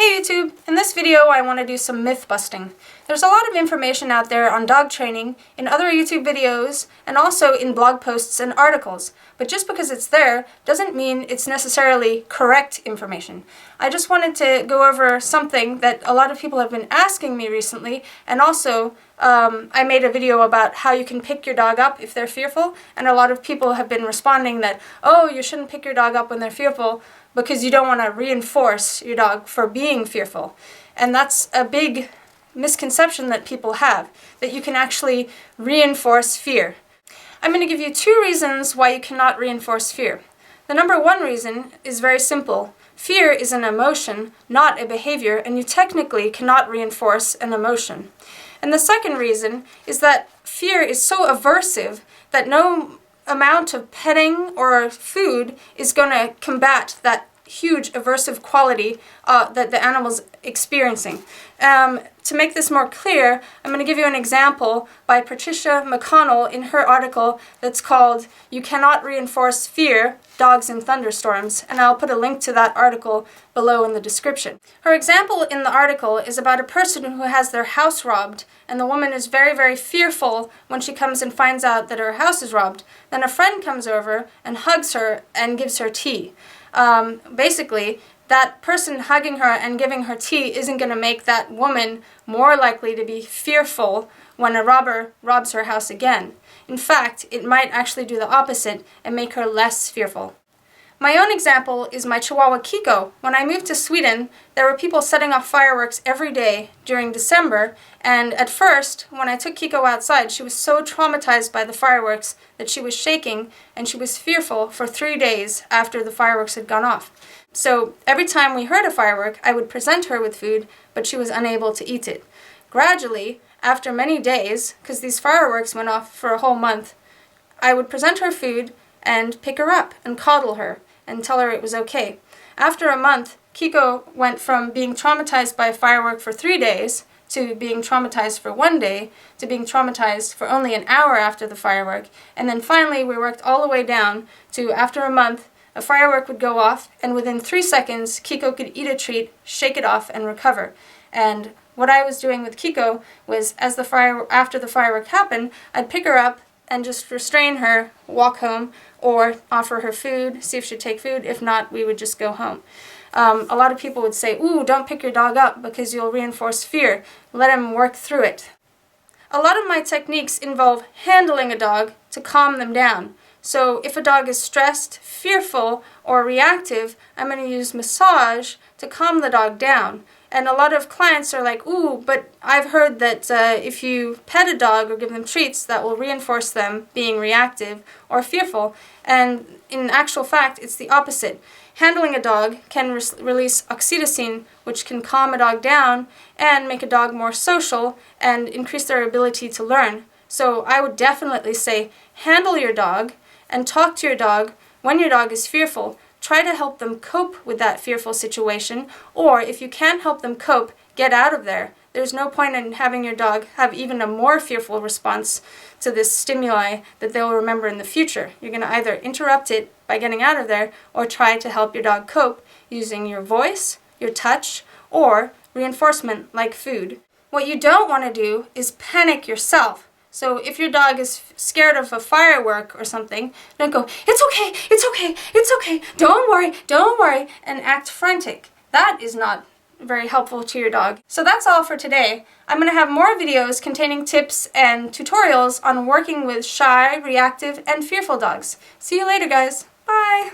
Hey YouTube! In this video I want to do some myth busting. There's a lot of information out there on dog training in other YouTube videos and also in blog posts and articles, but just because it's there doesn't mean it's necessarily correct information. I just wanted to go over something that a lot of people have been asking me recently, and also I made a video about how you can pick your dog up if they're fearful, and a lot of people have been responding that, oh, you shouldn't pick your dog up when they're fearful because you don't want to reinforce your dog for being fearful. And that's a big misconception that people have, that you can actually reinforce fear. I'm going to give you 2 reasons why you cannot reinforce fear. The number 1 reason is very simple. Fear is an emotion, not a behavior, and you technically cannot reinforce an emotion. And the second reason is that fear is so aversive that no amount of petting or food is going to combat that huge aversive quality that the animal's experiencing. To make this more clear, I'm going to give you an example by Patricia McConnell in her article that's called "You Cannot Reinforce Fear, Dogs in Thunderstorms," and I'll put a link to that article below in the description. Her example in the article is about a person who has their house robbed, and the woman is very, very fearful when she comes and finds out that her house is robbed. Then a friend comes over and hugs her and gives her tea. Basically, that person hugging her and giving her tea isn't going to make that woman more likely to be fearful when a robber robs her house again. In fact, it might actually do the opposite and make her less fearful. My own example is my Chihuahua Kiko. When I moved to Sweden, there were people setting off fireworks every day during December, and at first, when I took Kiko outside, she was so traumatized by the fireworks that she was shaking, and she was fearful for 3 days after the fireworks had gone off. So every time we heard a firework, I would present her with food, but she was unable to eat it. Gradually, after many days, because these fireworks went off for a whole month, I would present her food and pick her up and coddle her and tell her it was okay. After a month, Kiko went from being traumatized by a firework for 3 days to being traumatized for 1 day to being traumatized for only an hour after the firework, and then finally we worked all the way down to, after a month, a firework would go off, and within 3 seconds Kiko could eat a treat, shake it off, and recover. And what I was doing with Kiko was, after the firework happened, I'd pick her up and just restrain her, walk home, or offer her food, see if she'd take food. If not, we would just go home. A lot of people would say, ooh, don't pick your dog up because you'll reinforce fear. Let him work through it. A lot of my techniques involve handling a dog to calm them down. So if a dog is stressed, fearful, or reactive, I'm going to use massage to calm the dog down. And a lot of clients are like, ooh, but I've heard that if you pet a dog or give them treats, that will reinforce them being reactive or fearful. And in actual fact, it's the opposite. Handling a dog can release oxytocin, which can calm a dog down and make a dog more social and increase their ability to learn. So I would definitely say handle your dog and talk to your dog when your dog is fearful. Try to help them cope with that fearful situation, or if you can't help them cope, get out of there. There's no point in having your dog have even a more fearful response to this stimuli that they'll remember in the future. You're going to either interrupt it by getting out of there, or try to help your dog cope using your voice, your touch, or reinforcement like food. What you don't want to do is panic yourself. So if your dog is scared of a firework or something, don't go, it's okay, it's okay, it's okay, don't worry, and act frantic. That is not very helpful to your dog. So that's all for today. I'm going to have more videos containing tips and tutorials on working with shy, reactive, and fearful dogs. See you later, guys. Bye!